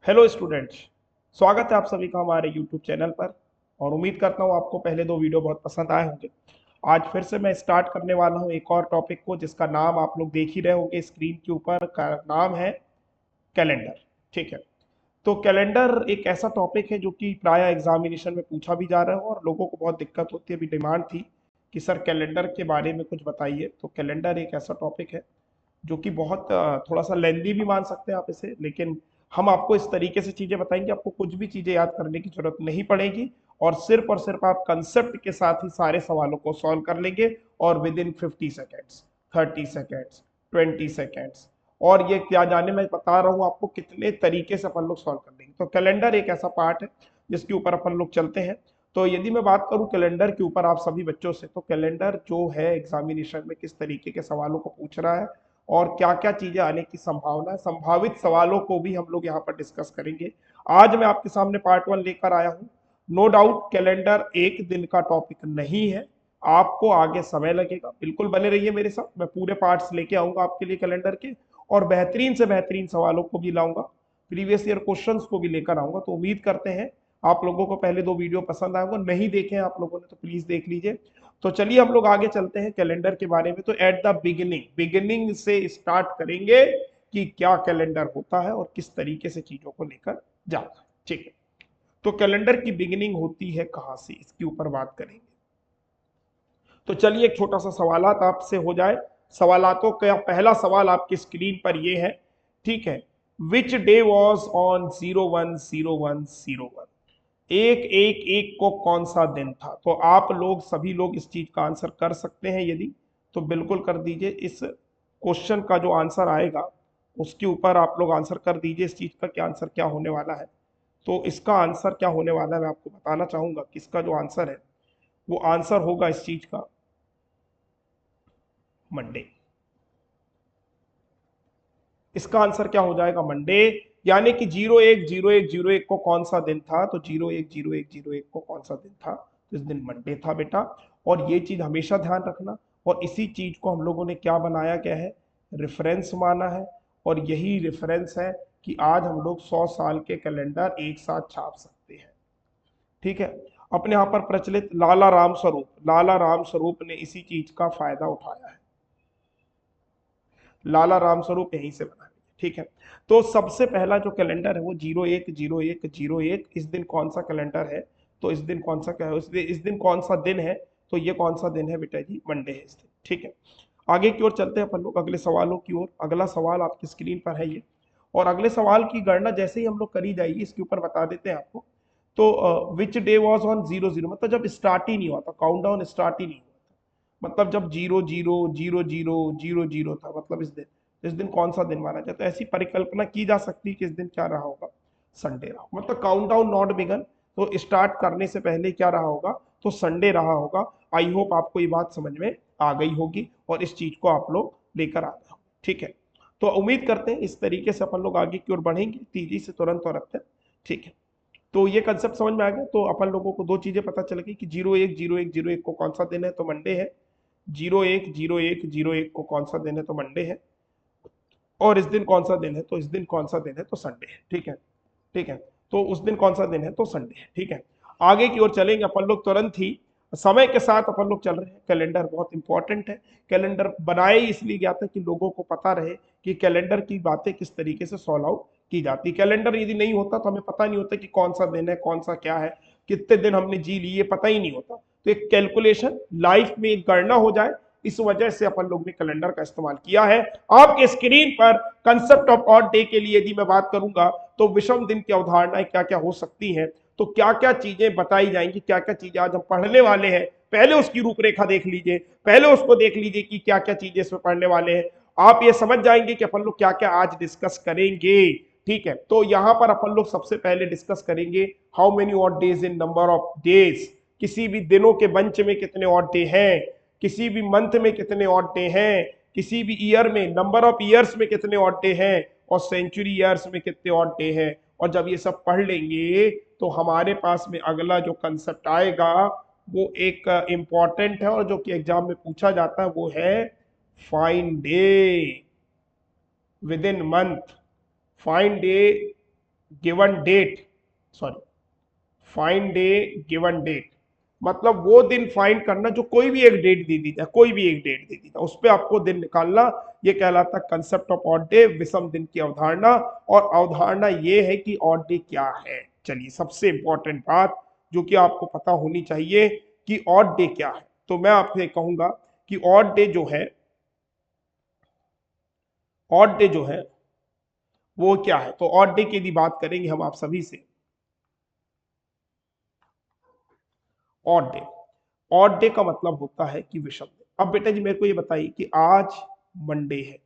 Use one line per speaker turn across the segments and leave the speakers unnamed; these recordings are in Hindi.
हेलो स्टूडेंट्स, स्वागत है आप सभी का हमारे यूट्यूब चैनल पर। और उम्मीद करता हूँ आपको पहले दो वीडियो बहुत पसंद आए होंगे। आज फिर से मैं स्टार्ट करने वाला हूँ एक और टॉपिक को, जिसका नाम आप लोग देख ही रहे होंगे स्क्रीन के ऊपर। का नाम है कैलेंडर। ठीक है। तो कैलेंडर एक ऐसा टॉपिक है जो कि प्राय एग्जामिनेशन में पूछा भी जा रहा है और लोगों को बहुत दिक्कत होती है। अभी डिमांड थी कि सर कैलेंडर के बारे में कुछ बताइए। तो कैलेंडर एक ऐसा टॉपिक है जो कि बहुत थोड़ा सा लेंदी भी मान सकते हैं आप इसे, लेकिन हम आपको इस तरीके से चीजें बताएंगे, आपको कुछ भी चीजें याद करने की जरूरत नहीं पड़ेगी और सिर्फ आप कंसेप्ट के साथ ही सारे सवालों को सॉल्व कर लेंगे। और with in 50 seconds, 30 seconds, 20 seconds. और ये क्या जाने, मैं बता रहा हूँ आपको कितने तरीके से अपन लोग सॉल्व कर लेंगे। तो कैलेंडर एक ऐसा पार्ट है जिसके ऊपर अपन लोग चलते हैं। तो यदि मैं बात करूं कैलेंडर के ऊपर आप सभी बच्चों से, तो कैलेंडर जो है एग्जामिनेशन में किस तरीके के सवालों को पूछ रहा है और क्या क्या चीजें आने की संभावना है, संभावित सवालों को भी हम लोग यहाँ पर डिस्कस करेंगे। आज मैं आपके सामने पार्ट 1 लेकर आया हूँ। नो डाउट कैलेंडर एक दिन का टॉपिक नहीं है, आपको आगे समय लगेगा। बिल्कुल बने रहिए मेरे साथ, मैं पूरे पार्ट्स लेके आऊंगा आपके लिए कैलेंडर के, और बेहतरीन से बेहतरीन सवालों को भी लाऊंगा, प्रीवियस ईयर क्वेश्चंस को भी लेकर आऊंगा। तो उम्मीद करते हैं आप लोगों को पहले दो वीडियो पसंद आएगा। नहीं देखे हैं आप लोगों ने तो प्लीज देख लीजिए। तो चलिए हम लोग आगे चलते हैं कैलेंडर के बारे में। तो एट द बिगिनिंग बिगिनिंग से स्टार्ट करेंगे कि क्या कैलेंडर होता है और किस तरीके से चीजों को लेकर जाता है। ठीक है। तो कैलेंडर की बिगिनिंग होती है कहां से, इसके ऊपर बात करेंगे। तो चलिए एक छोटा सा सवालात आपसे हो जाए। सवालातों का पहला सवाल आपकी स्क्रीन पर ये है। ठीक है। Which day was on 01/01/01? एक एक एक को कौन सा दिन था? तो आप लोग सभी लोग इस चीज का आंसर कर सकते हैं, यदि तो बिल्कुल कर दीजिए। इस क्वेश्चन का जो आंसर आएगा उसके ऊपर आप लोग आंसर कर दीजिए इस चीज का क्या आंसर क्या होने वाला है। तो इसका आंसर क्या होने वाला है मैं आपको बताना चाहूंगा। किसका जो आंसर है वो आंसर होगा इस चीज का मंडे। इसका आंसर क्या हो जाएगा? मंडे। यानी कि 01/01/01 को कौन सा दिन था? तो 01/01/01 को कौन सा दिन था? तो इस दिन मंडे था बेटा। और ये चीज हमेशा ध्यान रखना। और इसी चीज को हम लोगों ने क्या बनाया गया है? रेफरेंस माना है। और यही रेफरेंस है कि आज हम लोग 100 साल के कैलेंडर एक साथ छाप सकते हैं। ठीक है। अपने यहाँ पर प्रचलित लाला राम स्वरूप ने इसी चीज का फायदा उठाया है। लाला राम स्वरूप यहीं से बना है। ठीक है। तो सबसे पहला जो कैलेंडर है वो 01/01/01, इस दिन कौन सा कैलेंडर है? तो इस दिन कौन सा क्या है, इस दिन कौन सा दिन है? तो ये कौन सा दिन है बेटा जी? मंडे है इस दिन। ठीक है। आगे की ओर चलते हैं अपन लोग अगले सवालों की ओर। अगला सवाल आपकी स्क्रीन पर है ये। और अगले सवाल की गणना जैसे ही हम लोग करी जाएगी इसके ऊपर बता देते हैं आपको। तो विच डे वॉज ऑन 00, मतलब जब स्टार्ट ही नहीं हुआ था, काउंटडाउन स्टार्ट ही नहीं हुआ था, मतलब जब 00/00/00 था, मतलब इस दिन कौन सा दिन माना जाता है? ऐसी परिकल्पना की जा सकती है कि इस दिन क्या रहा होगा? संडे रहा होगा। मतलब काउंटडाउन नॉट बिगन, तो स्टार्ट करने से पहले क्या रहा होगा? तो संडे रहा होगा। आई होप आपको ये बात समझ में आ गई होगी और इस चीज को आप लोग लेकर आ गए हो। ठीक है। तो उम्मीद करते हैं इस तरीके से अपन लोग आगे की ओर बढ़ेंगे तेजी से, तुरंत और अब। ठीक है। तो ये कंसेप्ट समझ में आ गया। तो अपन लोगों को दो चीजें पता चल गई कि 01/01/01 को कौन सा दिन है? तो मंडे है। 01/01/01 को कौन सा दिन है? तो मंडे है। और इस दिन कौन सा दिन है? तो इस दिन कौन सा दिन है? तो संडे है। ठीक है। ठीक है। तो उस दिन कौन सा दिन है? तो संडे है। ठीक है। आगे की ओर चलेंगे अपन लोग तुरंत ही। समय के साथ अपन लोग चल रहे हैं। कैलेंडर बहुत इंपॉर्टेंट है। कैलेंडर बनाए इसलिए गया था कि लोगों को पता रहे कि कैलेंडर की बातें किस तरीके से सॉल्व आउट की जाती। कैलेंडर यदि नहीं होता तो हमें पता नहीं होता कि कौन सा दिन है, कौन सा क्या है, कितने दिन हमने जी लिए, पता ही नहीं होता। तो एक कैलकुलेशन लाइफ में एक गणना हो जाए, इस वजह से अपन लोग ने कैलेंडर का इस्तेमाल किया है। आपके स्क्रीन पर कंसेप्ट ऑफ ऑड डे के लिए यदि मैं बात करूंगा तो विषम दिन की अवधारणाएं क्या क्या हो सकती हैं, तो क्या क्या चीजें बताई जाएंगी, क्या क्या चीजें आज हम पढ़ने वाले हैं, पहले उसकी रूपरेखा देख लीजिए, पहले उसको देख लीजिए कि क्या क्या चीजें इसमें पढ़ने वाले हैं। आप ये समझ जाएंगे कि अपन लोग क्या क्या आज डिस्कस करेंगे। ठीक है। तो यहां पर अपन लोग सबसे पहले डिस्कस करेंगे how many odd days in number of days. किसी भी दिनों के बंच में कितने ऑड डे हैं, किसी भी मंथ में कितने ऑड डे हैं, किसी भी ईयर में नंबर ऑफ ईयर्स में कितने ऑड डे हैं, और सेंचुरी ईयर्स में कितने ऑड डे हैं। और जब ये सब पढ़ लेंगे तो हमारे पास में अगला जो कंसेप्ट आएगा वो एक इंपॉर्टेंट है और जो कि एग्जाम में पूछा जाता है, वो है find day within month. Find day given date, sorry, find day given date, मतलब वो दिन फाइंड करना जो कोई भी एक डेट दे दी जाए, कोई भी एक डेट दे दी जाए उस पर आपको दिन निकालना, ये कहलाता है कंसेप्ट ऑफ ऑड डे, विषम दिन की अवधारणा। और अवधारणा ये है कि ऑड डे क्या है। चलिए सबसे इंपॉर्टेंट बात जो कि आपको पता होनी चाहिए कि ऑड डे क्या है, तो मैं आपसे कहूंगा कि ऑड डे जो है, ऑड डे जो है वो क्या है। तो ऑड डे की यदि बात करेंगे हम आप सभी से, ऑड डे, ऑड डे का मतलब होता है कि विषम दिन। अब बेटा जी मेरे को ये बताइए कि आज मंडे है,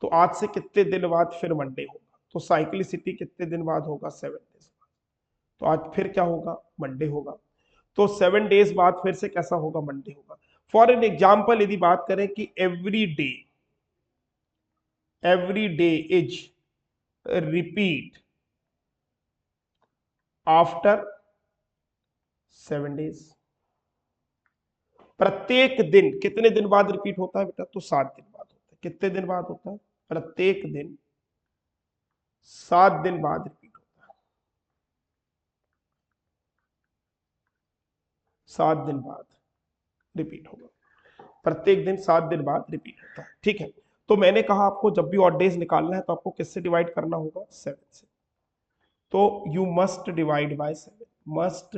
तो आज से कितने दिन बाद फिर मंडे होगा, तो साइक्लिसिटी कितने दिन बाद होगा, 7 डेज बाद। तो आज फिर क्या होगा, मंडे होगा। तो 7 डेज बाद फिर से कैसा होगा, मंडे होगा। फॉर एन एग्जाम्पल यदि बात करें कि every day is repeat after 7 days, प्रत्येक दिन कितने दिन बाद रिपीट होता है बेटा, तो 7 दिन बाद होता है। कितने दिन बाद होता है, प्रत्येक दिन 7 दिन बाद रिपीट होता है, 7 दिन बाद रिपीट होगा, प्रत्येक दिन 7 दिन बाद रिपीट होता है। ठीक है, तो मैंने कहा आपको जब भी ऑड डेज निकालना है तो आपको किससे डिवाइड करना होगा, 7 से। तो you must divide by 7, must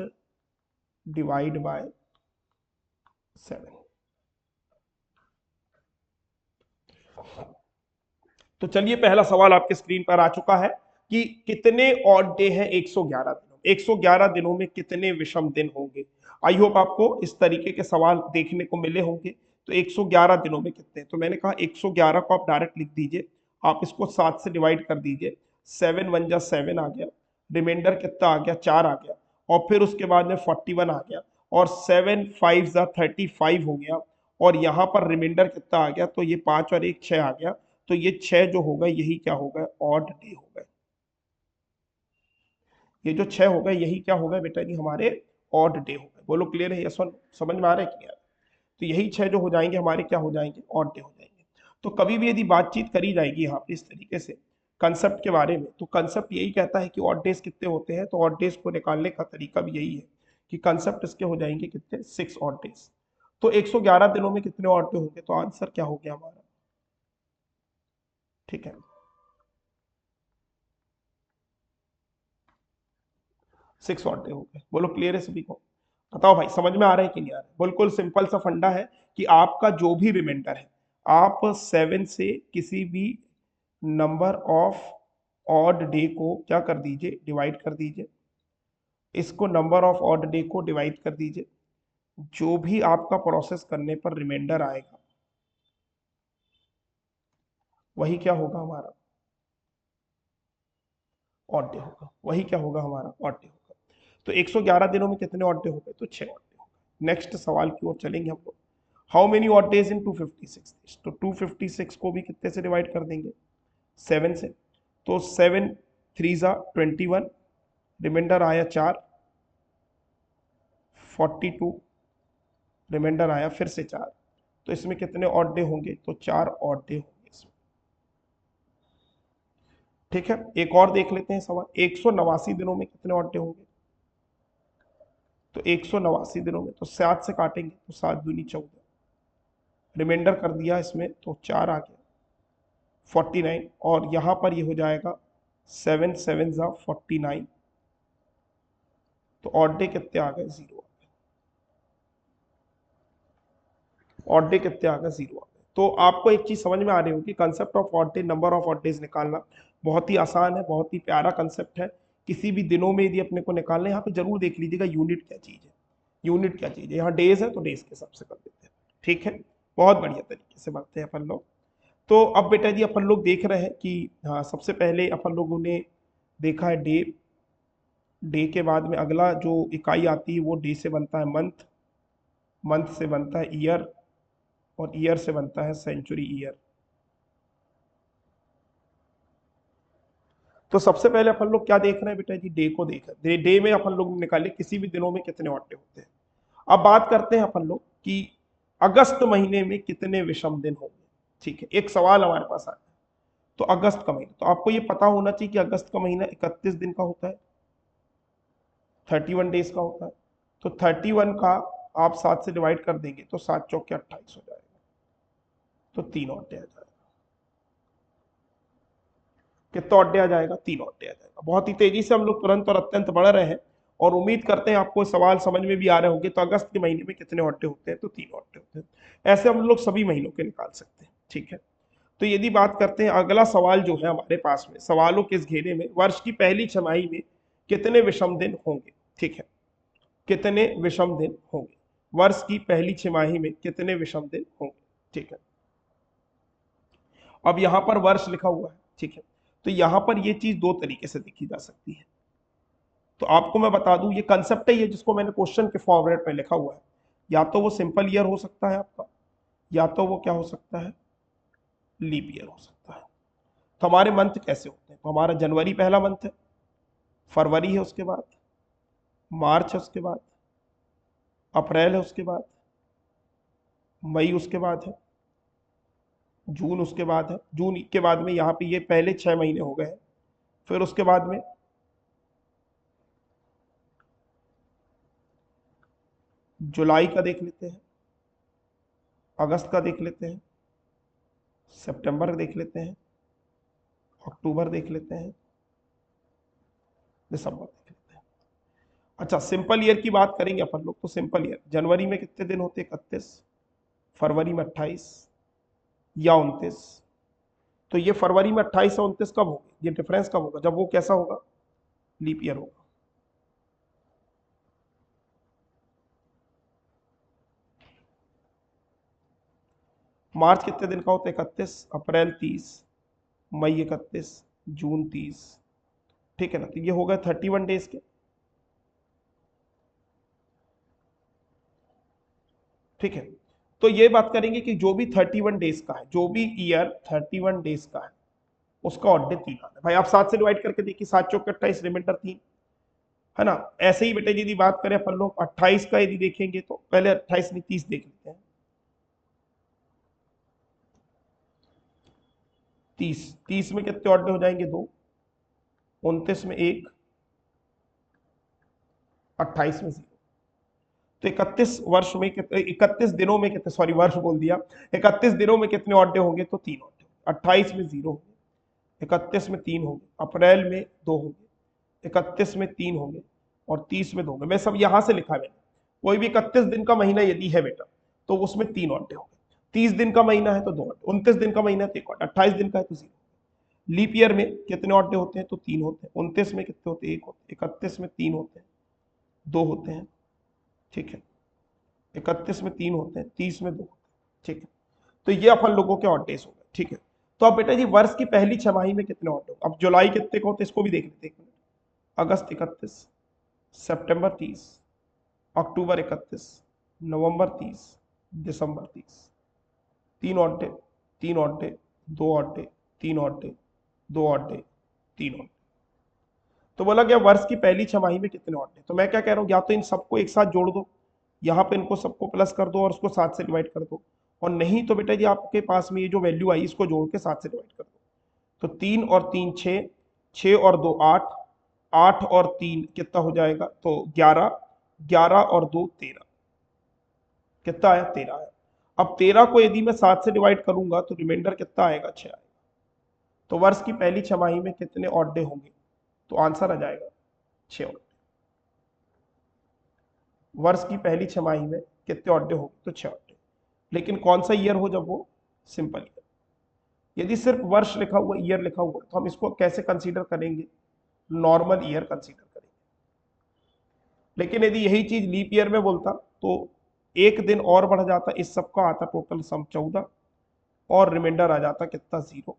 divide by 7। तो चलिए पहला सवाल आपके स्क्रीन पर आ चुका है कि कितने ऑड डे हैं 111 दिनों, 111 दिनों में कितने विषम दिन होंगे। आई होप आपको इस तरीके के सवाल देखने को मिले होंगे। तो 111 दिनों में कितने, तो मैंने कहा 111 को आप डायरेक्ट लिख दीजिए, आप इसको 7 से डिवाइड कर दीजिए, 7 वन जा 7 आ गया, रिमाइंडर कितना आ गया, 4 आ गया, और फिर उसके बाद में 41 आ गया, और 7 5 जा 35 हो गया, और यहाँ पर रिमाइंडर कितना आ गया, तो ये 5 और 1 6 आ गया। तो ये 6 जो होगा यही क्या होगा, ऑड डे होगा। ये जो 6 होगा यही क्या होगा बेटा जी, हमारे ऑड डे होगा। बोलो क्लियर है, यस, समझ में आ रहा है कि यार। तो यही 6 जो हो जाएंगे हमारे क्या हो जाएंगे, ऑड डे हो जाएंगे। तो कभी भी यदि बातचीत करी जाएगी यहाँ पे इस तरीके से कंसेप्ट के बारे में, तो कंसेप्ट यही कहता है कि ऑड डेज कितने होते हैं, तो ऑड डेज को निकालने का तरीका भी यही है कि कंसेप्ट इसके हो जाएंगे कितने, 6 ऑड डेज। तो 111 दिनों में कितने ऑड डे होंगे, तो आंसर क्या हो गया हमारा। ठीक है, 6 ऑड डे हो गए। बोलो क्लियर है सभी को, बताओ भाई समझ में आ रहा है कि नहीं आ रहा है। बिल्कुल सिंपल सा फंडा है कि आपका जो भी रिमाइंडर है, आप 7 से किसी भी नंबर ऑफ ऑड डे को क्या कर दीजिए, डिवाइड कर दीजिए, इसको नंबर ऑफ ऑड डे को डिवाइड कर दीजिए, जो भी आपका प्रोसेस करने पर रिमाइंडर आएगा वही क्या होगा हमारा, ऑड डे होगा, वही क्या होगा हमारा, ऑड डे होगा। तो 111 दिनों में कितने ऑड डे हो गए, तो 6 ऑड डे हो गए। नेक्स्ट सवाल की ओर चलेंगे हम लोग। How many odd days in 256 days, तो 256 को भी कितने से डिवाइड कर देंगे, 7 से। तो 7 3 जा 21, रिमाइंडर आया 4, 42, रिमाइंडर आया फिर से 4। तो इसमें कितने ऑड डे होंगे, तो 4 ऑड डे होंगे इसमें। ठीक है, एक और देख लेते हैं सवाल, 189 दिनों में कितने ऑड डे होंगे, तो 189 दिनों में तो 7 से काटेंगे, तो 7 दूनी 14, रिमाइंडर कर दिया इसमें तो 4 आ गया, 49, और यहां पर ये हो जाएगा 7 7 जा 49, तो ऑड डे कितने आ गए, 0 आ गए, ऑड डे कितने आ गए, 0 आ गए। तो आपको एक चीज समझ में आ रही होगी, concept of odd day, number of odd days निकालना बहुत ही आसान है, बहुत ही प्यारा कंसेप्ट है। किसी भी दिनों में यदि अपने को निकालना है, यहाँ पे जरूर देख लीजिएगा यूनिट क्या चीज है, यूनिट क्या चीज है, यहाँ डेज है तो डेज के हिसाब से कर देते हैं। ठीक है, बहुत बढ़िया तरीके से बढ़ते हैं अपन लोग। तो अब बेटा जी अपन लोग देख रहे हैं कि हाँ, सबसे पहले अपन लोगों ने देखा है डे, डे के बाद में अगला जो इकाई आती है वो डे से बनता है मंथ, मंथ से बनता है ईयर, और ईयर से बनता है सेंचुरी ईयर। तो सबसे पहले अपन लोग क्या देख रहे हैं बेटा जी, डे को देख रहे हैं, डे में अपन लोग निकाले किसी भी दिनों में कितने ऑड होते हैं। अब बात करते हैं अपन लोग कि अगस्त महीने में कितने विषम दिन होंगे। ठीक है, एक सवाल हमारे पास आया, तो अगस्त का महीना, तो आपको ये पता होना चाहिए कि अगस्त का महीना 31 दिन का होता है, 31 डेज का होता है। तो 31 का आप 7 से डिवाइड कर देंगे तो 7 चौके 28 हो जाएगा, तो 3 और डे आ जाएगा। कितना और डे आ जाएगा? 3 और डे आ जाएगा। बहुत ही तेजी से हम लोग तुरंत और अत्यंत बढ़ रहे हैं, और उम्मीद करते हैं आपको सवाल समझ में भी आ रहे होंगे। तो अगस्त के महीने में कितने और डे होते हैं? तो 3 और डे होते हैं। ऐसे हम लोग सभी महीनों के निकाल सकते हैं, ठीक है। तो यदि बात करते हैं, अगला सवाल जो है हमारे पास में, सवालों के इस घेरे में, वर्ष की पहली छमाही में कितने विषम दिन होंगे? ठीक है, कितने विषम दिन होंगे? वर्ष की पहली छमाही में कितने विषम दिन होंगे? ठीक है, अब यहां पर वर्ष लिखा हुआ है, ठीक है। तो यहां पर यह चीज दो तरीके से देखी जा सकती है। तो आपको मैं बता दूं, ये कंसेप्ट है, ये जिसको मैंने क्वेश्चन के फॉर्मेट में लिखा हुआ है, या तो वो सिंपल ईयर हो सकता है आपका, या तो वो क्या हो सकता है? लीप ईयर हो सकता है। तो हमारे मंथ कैसे होते हैं? तो हमारा जनवरी पहला मंथ है, फरवरी है उसके बाद, मार्च है उसके बाद, अप्रैल है उसके बाद, मई उसके बाद है, जून उसके बाद है। जून के बाद में यहाँ पे ये पहले 6 महीने हो गए हैं। फिर उसके बाद में जुलाई का देख लेते हैं, अगस्त का देख लेते हैं, सितंबर देख लेते हैं, अक्टूबर देख लेते हैं, दिसंबर देख लेते हैं। अच्छा, सिंपल ईयर की बात करेंगे अपन लोग, तो सिंपल ईयर जनवरी में कितने दिन होते हैं? 31, फरवरी में 28 या 29। तो ये फरवरी में 28 और 29 कब होगा? ये डिफरेंस कब होगा? जब वो कैसा होगा? लीप ईयर होगा। मार्च कितने दिन का होता है? 31, अप्रैल 30, मई 31, जून 30, ठीक है ना। तो ये हो गए 31 डेज के, ठीक है। तो ये बात करेंगे कि जो भी 31 डेज का है, जो भी ईयर 31 डेज का है, उसका ऑड डे 3 आता है। भाई आप 7 से डिवाइड करके देखिए, 7 चौक 28, रिमाइंडर 3, है ना। ऐसे ही बेटे यदि बात करें अपन लोग 28 का यदि देखेंगे, तो पहले 28 नहीं 30 देख लेते हैं। 30 में कितने ऑड डे हो जाएंगे? 2, 29 में 1, 28 में 0। तो 31 वर्ष में कितने, 31 दिनों में कितने, सॉरी वर्ष बोल दिया, 31 दिनों में कितने ऑड डे होंगे? तो 3 ऑड डे। 28 में 0 होंगे, 31 में 3 होंगे, अप्रैल में 2 होंगे, 31 में 3 होंगे, और 30 में 2 होंगे। मैं सब यहां से लिखा मैंने। कोई भी 31 दिन का महीना यदि है बेटा, तो उसमें 3 ऑड डे होंगे। 30 दिन का महीना है तो 2 ऑड, 29 दिन का महीना है तो 1 ऑड, 28 दिन का है तो 0। लीप ईयर में कितने ऑड डे होते हैं? तो 3 होते हैं। 29 में कितने होते हैं? 1 होते हैं। 31 में 3 होते हैं, 2 होते हैं, ठीक है। 31 में 3 होते हैं, 30 में 2 होते हैं, ठीक है। तो ये अपन लोगों के ऑड डेज हो गए, ठीक है। तो अब बेटा जी वर्ष की पहली छमाही में कितने ऑड डे? अब जुलाई कितने को होते हैं इसको भी देख लेते हैं। अगस्त 31, सितंबर 30, अक्टूबर 31, नवंबर 30, दिसंबर 30। 3 odd day, 3 odd day, 2 odd day, 3 odd day, 2 odd day, 3 odd day. तो बोला गया वर्ष की पहली छमाही में कितने ऑड डे? तो मैं क्या कह रहा हूँ, या तो इन सबको एक साथ जोड़ दो, यहाँ पे इनको सबको प्लस कर दो और उसको 7 से डिवाइड कर दो, और नहीं तो बेटा जी आपके पास में ये जो वैल्यू आई इसको जोड़ के 7 से डिवाइड कर दो। तो 3 और 3 6, 6 और 2 8, 8 और 3 कितना हो जाएगा? तो 11, 11 और 2 13, कितना आया? 13 आया। अब 13 को यदि मैं 7 से डिवाइड करूंगा तो रिमाइंडर कितना आएगा? 6 आएगा। तो वर्ष की पहली छमाही में कितने ऑड डे होंगे? तो आंसर आ जाएगा 6 ऑड डे। वर्ष की पहली छमाही में कितने ऑड डे होंगे? तो 6 ऑड डे। लेकिन कौन सा ईयर हो? जब वो सिंपल ईयर। यदि सिर्फ वर्ष लिखा हुआ, ईयर लिखा हुआ, तो हम इसको कैसे कंसीडर करेंगे? नॉर्मल ईयर कंसीडर करेंगे। लेकिन यदि यही चीज लीप ईयर में बोलता तो एक दिन और बढ़ जाता, इस सब का आता टोटल सम 14, और रिमाइंडर आ जाता कितना? 0।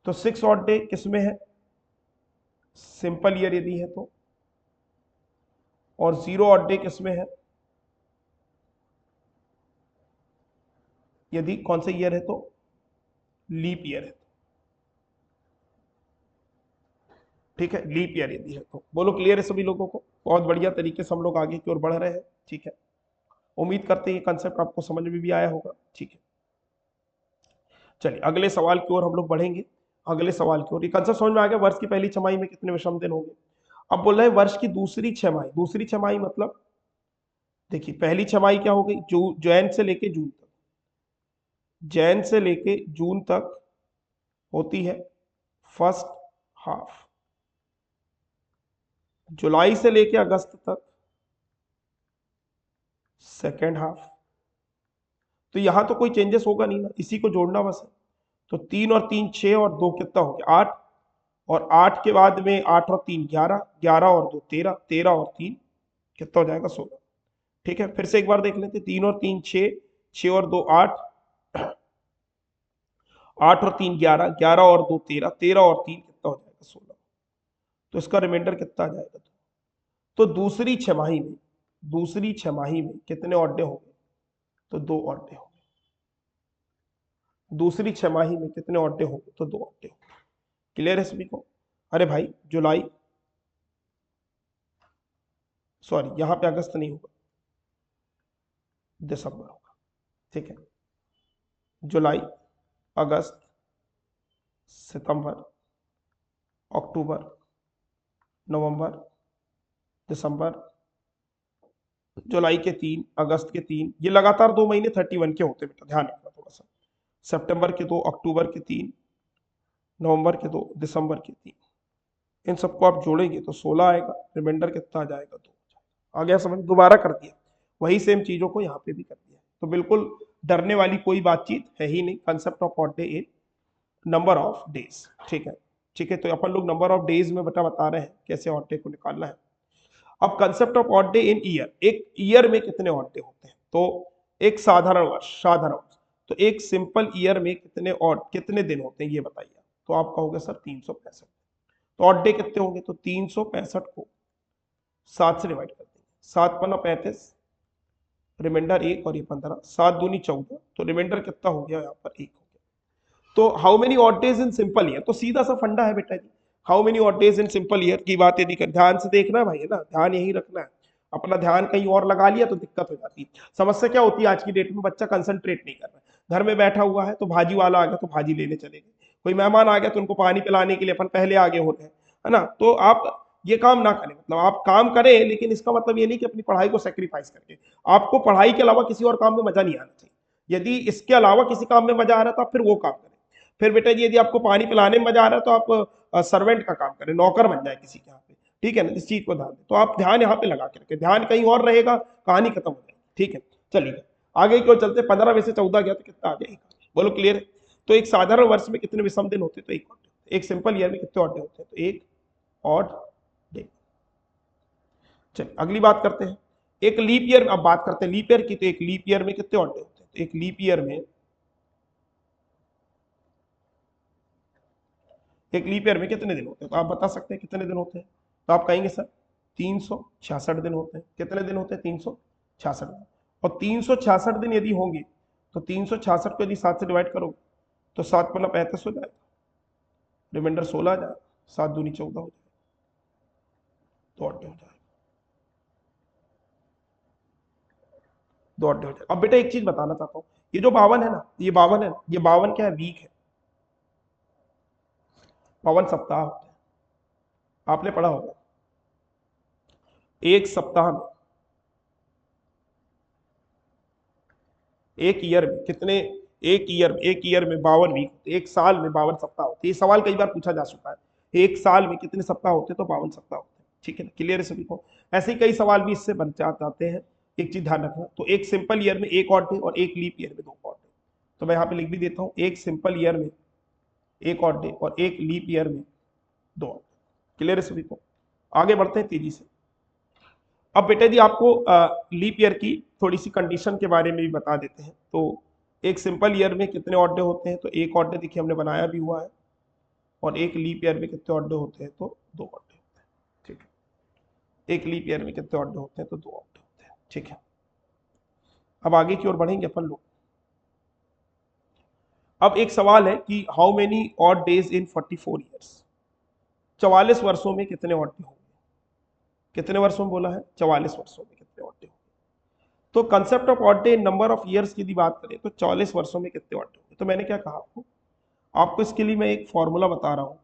तो 6 ऑड डे किसमें है? सिंपल ईयर यदि है तो। और 0 ऑड डे किसमें है? यदि कौन से ईयर है तो? लीप ईयर है। ठीक है, लीप ईयर यदि है तो। बोलो क्लियर है सभी लोगों को? बहुत बढ़िया तरीके से हम लोग आगे की ओर बढ़ रहे हैं, ठीक है। उम्मीद करते हैं ये कंसेप्ट आपको समझ में भी आया होगा, ठीक है। चलिए अगले सवाल की ओर हम लोग बढ़ेंगे। अगले सवाल की ओर। ये कंसेप्ट समझ में आ गया? वर्ष की पहली छमाही में कितने विषम दिन होंगे। अब बोल रहे हैं वर्ष की दूसरी छमाही। दूसरी छमाही मतलब देखिए, पहली छमाही क्या हो गई, जैन से लेके जून तक, जैन से लेके जून तक होती है फर्स्ट हाफ, जुलाई से लेके अगस्त तक सेकेंड हाफ। तो यहां तो कोई चेंजेस होगा नहीं ना, इसी को जोड़ना बस है। तो 3 और 3 6 और 2 कितना हो गया 8, और 8 के बाद में 8 और 3 11, 11 और 2 13, 13 और 3 कितना हो जाएगा 16। ठीक है, फिर से एक बार देख लेते, 3 और 3 6, 6 और 2 8, 8 और 3 11, 11 और 2 13, 13 और 3 कितना हो जाएगा 16। तो इसका रिमाइंडर कितना आ जाएगा। तो दूसरी छमाही में कितने ऑड डे होंगे, तो 2 ऑड डे होंगे। दूसरी छमाही में कितने ऑड डे होंगे, तो 2 ऑड डे होंगे। क्लियर है सभी को। अरे भाई जुलाई, सॉरी यहां पे अगस्त नहीं होगा, दिसंबर होगा। ठीक है, जुलाई, अगस्त, सितंबर, अक्टूबर, नवंबर, दिसंबर। जुलाई के 3, अगस्त के 3, ये लगातार 2 महीने 31 के होते हैं बेटा, ध्यान रखना थोड़ा सा। सितंबर के 2, अक्टूबर के 3, नवंबर के 2, दिसंबर के 3, इन सबको आप जोड़ेंगे तो 16 आएगा। रिमाइंडर कितना आ जाएगा, 2 आ गया समझ। दोबारा कर दिया, वही सेम चीजों को यहाँ पे भी कर दिया। तो बिल्कुल डरने वाली कोई बातचीत है ही नहीं। Concept of odd day in number of days. ठीक है, ठीक है। तो अपन लोग नंबर ऑफ डेज में बेटा बता रहे हैं कैसे ऑड डे को निकालना है। अब concept of odd day in year, एक ईयर में कितने ऑड डे होते हैं। तो एक साधारण वर्ष, तो एक सिंपल ईयर में कितने दिन होते हैं ये बताइए। तो आप कहोगे सर 365। तो ऑड डे कितने होंगे, तो 365 को 7 से डिवाइड कर देंगे। 7 पन्ना 35, रिमाइंडर 1 और ये 15, 7 दूनी 14। तो रिमाइंडर कितना हो गया यहाँ पर 1 हो गया। तो how many odd days in simple year, तो सीधा सा फंडा है बेटा जी। How many odd days in simple year की बात यदि कर, ध्यान से देखना है भाई, है ना, ध्यान यही रखना है। अपना ध्यान कहीं और लगा लिया तो दिक्कत हो जाती है। समस्या क्या होती है आज की डेट में, बच्चा कंसंट्रेट नहीं कर रहा है। घर में बैठा हुआ है तो भाजी वाला आ गया तो भाजी लेने चले गए, कोई मेहमान आ गया तो उनको पानी पिलाने के लिए अपन पहले आगे हो रहे हैं, है ना। तो आप ये काम ना करें, मतलब आप काम करें लेकिन इसका मतलब ये नहीं कि अपनी पढ़ाई को सेक्रीफाइस करके। आपको पढ़ाई के अलावा किसी और काम में मजा नहीं आना चाहिए। यदि इसके अलावा किसी काम में मजा आ रहा है तो आप फिर वो काम करें। फिर बेटा जी यदि आपको पानी पिलाने में मजा आ रहा है तो आप सर्वेंट का काम करें, नौकर बन जाए किसी के यहाँ पे। ठीक है ना, इस चीज को ध्यान दें। तो आप ध्यान यहाँ पे लगा के रखें, ध्यान कहीं और रहेगा कहानी खत्म हो जाएगी। ठीक है, चलिए आगे क्यों चलते। 15 में से 14 गया तो कितना आ जाएगा, बोलो क्लियर है। तो एक साधारण वर्ष में कितने विषम दिन होते हैं, तो एक ऑड डे। एक सिंपल ईयर में कितने ऑड डे होते हैं, तो एक ऑड डे। चलिए अगली बात करते हैं, एक लीप ईयर। अब बात करते हैं लीप ईयर की। तो एक लीप ईयर में कितने ऑड डे होते हैं, तो एक लीप ईयर में, एक लीप ईयर में कितने दिन होते हैं, तो आप बता सकते हैं कितने दिन होते हैं। तो आप कहेंगे सर 366 दिन होते हैं। कितने दिन होते हैं, 366 दिन। और 366 दिन यदि होंगे तो 366 को यदि 7 से डिवाइड करोगे तो 7 पन्ना 35 हो जाएगा, रिमाइंडर 16 आ जाएगा, 7 दूनी 14 हो जाएगा, तो ऑड डे हो जाएगा, 2 ऑड डे हो जाएगा। अब बेटा एक चीज बताना चाहता हूँ, ये जो 52 है ना, ये 52 है ना, ये 52 क्या है, वीक है। 52 सप्ताह होते हैं, आपने पढ़ा होगा। एक सप्ताह में, एक ईयर में कितने, एक ईयर में 52 वीक होते, एक साल में 52 सप्ताह होते। ये सवाल कई बार पूछा जा चुका है, एक साल में कितने सप्ताह होते, तो 52 सप्ताह होते हैं। ठीक है ना, क्लियर है सभी को। ऐसे ही कई सवाल भी इससे बन जाते हैं। एक चीज ध्यान रखना, तो एक सिंपल ईयर में एक ऑड डे और एक लीप ईयर में 2 ऑड डे। तो मैं यहाँ पे लिख भी देता हूँ, एक सिंपल ईयर में एक ऑड डे और एक लीप ईयर में 2 ऑड डे। क्लियर है सभी को। आगे बढ़ते हैं तेजी से। अब बेटा जी आपको लीप ईयर की थोड़ी सी कंडीशन के बारे में भी बता देते हैं। तो एक सिंपल ईयर में कितने ऑड डे होते हैं, तो एक ऑड डे देखिए हमने बनाया भी हुआ है। और एक लीप ईयर में कितने ऑड डे होते हैं, तो 2 ऑड डे होते हैं। ठीक है, एक लीप ईयर में कितने ऑड डे होते हैं, तो 2 ऑड डे होते हैं। ठीक है, अब आगे की ओर बढ़ेंगे अपन लोग। अब एक सवाल है कि how many odd days in 44 years, 44 वर्षों में कितने ऑड डे होंगे। कितने वर्षों में बोला है, 44 वर्षों में कितने ऑड डे होंगे। तो concept of odd day number of years की यदि बात करें तो 44 वर्षों में कितने ऑड डे होंगे। तो मैंने क्या कहा आपको, आपको इसके लिए मैं एक फॉर्मूला बता रहा हूं।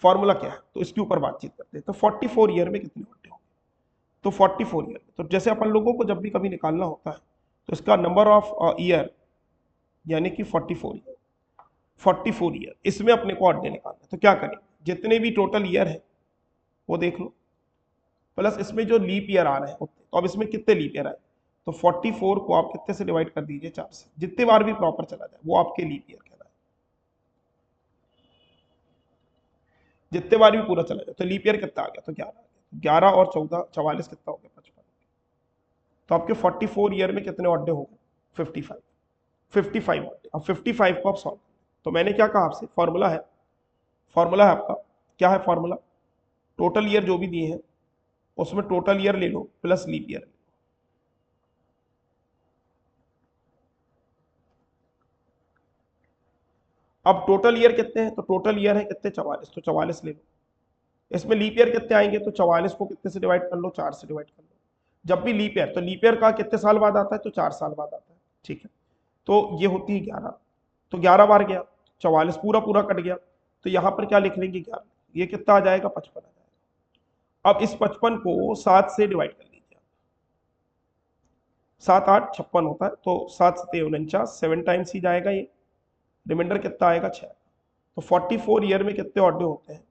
फॉर्मूला क्या है तो इसके ऊपर बातचीत करते हैं। तो 44 ईयर में कितने होते होंगे? तो 44 ईयर में, तो जैसे अपन लोगों को जब भी कभी निकालना होता है तो इसका नंबर ऑफ ईयर यानी कि 44 ईयर, 44 ईयर इसमें अपने को अड्डे निकालना है। तो क्या करें, जितने भी टोटल ईयर है वो देख लो, प्लस इसमें जो लीप ईयर आ रहे हैं उतने। तो अब इसमें कितने लीप ईयर आए, तो 44 को आप कितने से डिवाइड कर दीजिए, 4 से। जितने बार भी प्रॉपर चला जाए वो आपके लीप ईयर कहलाए, जितने बार भी पूरा चला जाए। तो लीप ईयर कितना आ गया, तो 11 आ गया। 11 और 14 44 कितना हो गया, 55। तो आपके 44 ईयर में कितने ऑड्डे हो गए, 55। 55 ऑड्डे। अब 55 को आप सॉल्व, तो मैंने क्या कहा आपसे, फॉर्मूला है, फॉर्मूला है आपका, क्या है फॉर्मूला, टोटल ईयर जो भी दिए हैं उसमें टोटल ईयर ले लो प्लस लीप ईयर। अब टोटल ईयर कितने हैं, तो टोटल ईयर है कितने, 44, तो 44 ले लो। इसमें लीप ईयर कितने आएंगे, तो 44 को कितने से डिवाइड कर लो, 4 से डिवाइड कर लो। जब भी लीप ईयर, तो लीप ईयर का कितने साल बाद आता है, तो 4 साल बाद आता है, ठीक है। तो ये होती है 11, तो 11 बार गया, 44 पूरा पूरा कट गया। तो यहां पर क्या लिख लेंगे, 11, ये कितना आ जाएगा, 55 आ जाएगा। अब इस 55 को 7 से डिवाइड कर लीजिए। 7 8 56 होता है, तो 7 7 49, 7 टाइम्स ही जाएगा ये, रिमाइंडर कितना आएगा, 6। तो 44 ईयर में कितने ऑड्डे होते हैं,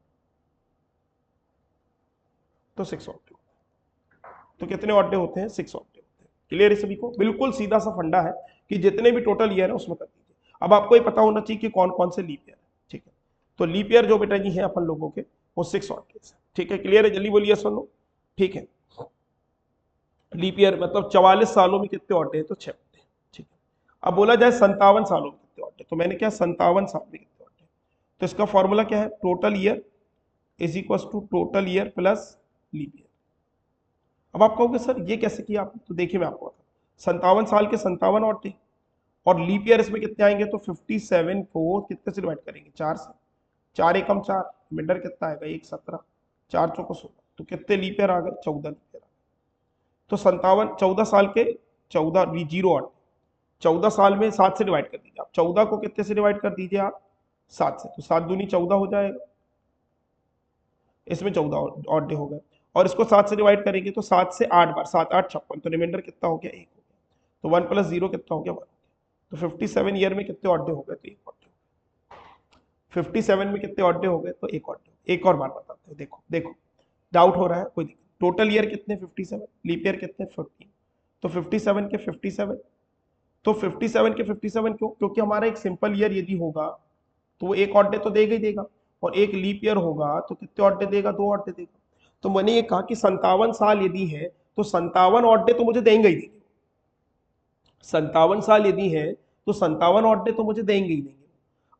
तो 6 ऑड्डे। तो कितने ऑड्डे होते हैं, 6 ऑड्डे होते हैं। क्लियर है सभी को, बिल्कुल सीधा सा फंडा है कि जितने भी टोटल ईयर है उसमें कर दीजिए। अब आपको ये पता होना चाहिए कि कौन कौन से लीप ईयर है, ठीक है। तो लीप ईयर जो बेटा जी है अपन लोगों के, वो 6 ऑड्डे है, ठीक है। क्लियर है, जल्दी बोलिए, सुनो, ठीक है। लीप ईयर मतलब 44 सालों में कितने ऑड्डे हैं, तो 6 ऑड्डे, ठीक है। अब बोला जाए 57 सालों में कितने ऑड्डे, तो मैंने क्या 57 साल में कितने ऑड्डे, तो इसका फॉर्मूला क्या है, total year is equal to total year plus leap year. अब आप कहोगे सर ये कैसे किया आपने, तो देखिए मैं आपको बताता हूँ। 57 साल के 57 ऑड्डे, और लीप ईयर इसमें कितने आएंगे, तो 57 को कितने से डिवाइड करेंगे, 4 से। 4 एकम 4, रिमाइंडर कितना आएगा, 1 17, 4 चौको 16, तो कितने लीप ईयर आ गए, 14 लीप ईयर आ गए। तो 57 14 साल के 14 जीरो 8, 14 साल में 7 से डिवाइड कर दीजिए आप। 14 को कितने से डिवाइड कर दीजिए आप, 7 से, तो 7 दूनी 14 हो जाएगा। इसमें 14 ऑड डे हो गए, और इसको 7 से डिवाइड करेंगे तो 7 से 8 बार, 7 8 56, तो रिमाइंडर कितना हो गया, 1 हो गया। तो 1 प्लस 0 कितना हो गया, 1 हो गया। तो 57 ईयर में कितने ऑड डे हो गए, तो 1 ऑड डे। 57 में कितने ऑड डे हो गए, तो 1 ऑड डे। एक और बार बताते हैं, देखो देखो, डाउट हो रहा है, कोई दिक्कत। टोटल ईयर कितने, 57, लीप ईयर कितने, 14। तो 57 के 57, तो 57 के 57 क्यों, क्योंकि हमारा एक सिंपल ईयर यदि होगा तो वो 1 ऑड डे तो देगा ही देगा, और एक लीप ईयर होगा तो कितने ऑड डे देगा, 2 ऑड डे देगा। तो मैंने ये कहा कि 57 साल यदि है तो 57 ऑड डे तो मुझे देंगे ही देंगे। 57 साल यदि है तो 57 ऑड डे तो मुझे देंगे ही देंगे।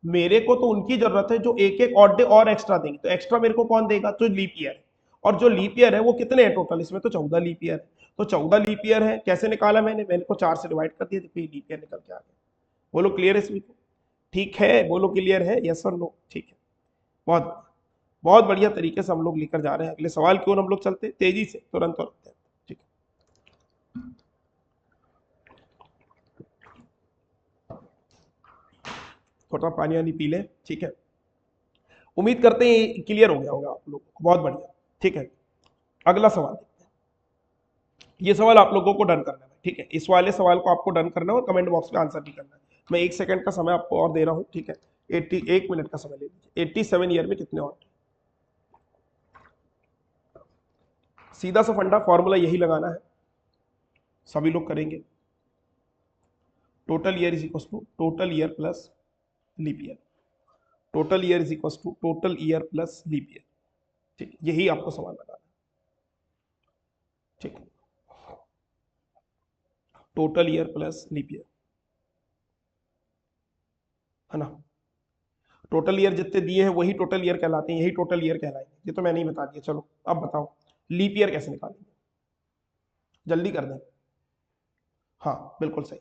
मेरे को तो उनकी जरूरत है जो एक एक ऑड डे और एक्स्ट्रा देंगे। तो एक्स्ट्रा मेरे को कौन देगा, तो लीप ईयर है। और जो लीप ईयर है वो कितने हैं टोटल, इसमें तो 14 लीप ईयर है। तो 14 लीप ईयर है, कैसे निकाला मैंने, मैंने को 4 से डिवाइड कर दिया, देखिए लीप ईयर निकल के आ गया। बोलो क्लियर है सभी को, ठीक है, बोलो क्लियर है, यस और नो, ठीक है। बहुत बहुत बढ़िया तरीके से हम लोग लेकर जा रहे हैं। अगले सवाल की ओर हम लोग चलते तेजी से, तुरंत तुरंत, ठीक है। थोड़ा पानी वानी पी ले, ठीक है। उम्मीद करते हैं क्लियर हो गया होगा आप लोगों को, बहुत बढ़िया, ठीक है। अगला सवाल देखते हैं। ये सवाल आप लोगों को डन करना है, ठीक है। इस वाले सवाल को आपको डन करना है और कमेंट बॉक्स में आंसर भी करना है। मैं 1 सेकंड का समय आपको और दे रहा हूं, ठीक है। 1 मिनट का समय ले लीजिए। 87 ईयर में कितने और, सीधा सा फंडा फॉर्मूला यही लगाना है, सभी लोग करेंगे। Total year is equal to total year plus leap year. Total year is equal to total year plus leap year, ठीक, यही आपको सवाल लगाना है, ठीक। Total year plus leap year, है ना। टोटल ईयर जितने दिए हैं वही टोटल ईयर कहलाते हैं, यही टोटल ईयर कहलाएंगे। ये तो मैंने ही बता दिया, चलो अब बताओ लीप ईयर कैसे निकालेंगे, जल्दी कर दें। हाँ बिल्कुल सही,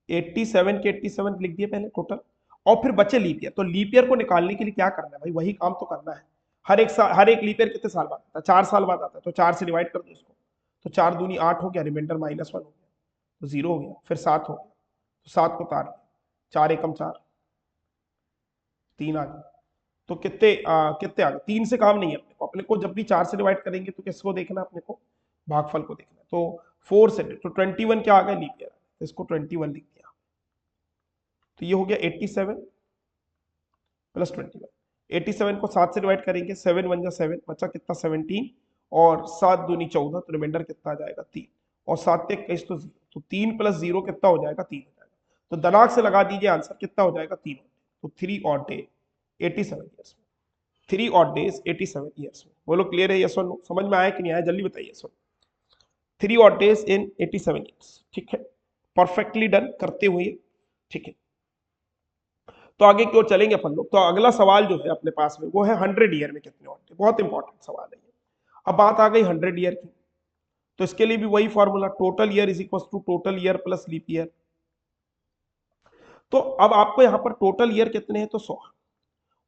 87 के 87 लिख दिए पहले टोटल, और फिर बचे लीप ईयर। तो लीप ईयर को निकालने के लिए क्या करना है भाई, वही काम तो करना है। हर एक साल, हर एक लीप ईयर कितने साल बाद आता है, 4 साल बाद आता है। तो 4 से डिवाइड कर दो इसको, तो 4 दूनी 8 हो गया, रिमाइंडर -1 हो गया, तो 0 हो गया। फिर 7 हो गया, तो 7 को तार दिया, 4 एकम 4, 3 आ गया। तो कितने आ गए? 3 से काम नहीं है अपने को। अपने को जब भी 4 से डिवाइड करेंगे तो किसको देखना है? अपने को भागफल को देखना है। तो 4 से तो 21 क्या आ गया? Leap year. तो इसको 21 लिख दिया। तो ये हो गया 87 प्लस 21। 87 को 7 से डिवाइड करेंगे, 7 वन जा 7, बचा कितना? 17, और 7 दूनी 14, तो रिमाइंडर कितना आ जाएगा? 3, और 7 से 21 तो 0, तो 3 प्लस 0 कितना हो जाएगा? 3 हो जाएगा। तो दिमाग से लगा दीजिए आंसर कितना हो जाएगा? 3। तो 3 ऑड डे 87 ईयर्स में, 3 ऑड डेज 87 ईयर्स में। बोलो क्लियर है? यस और नो? समझ में आया कि नहीं आया? जल्दी बताइए। सर 3 ऑड डेज इन 87 ईयर्स, ठीक है, परफेक्टली डन करते हुए, ठीक है। तो आगे की ओर चलेंगे अपन लोग। तो अगला सवाल जो है अपने पास में वो है 100 ईयर में कितने ऑड डे। बहुत इंपॉर्टेंट सवाल है ये। अब बात आ गई 100 ईयर की, तो इसके लिए भी वही formula, total year is equal to total year plus leap year. तो अब आपको यहां पर टोटल ईयर कितने हैं? तो 100,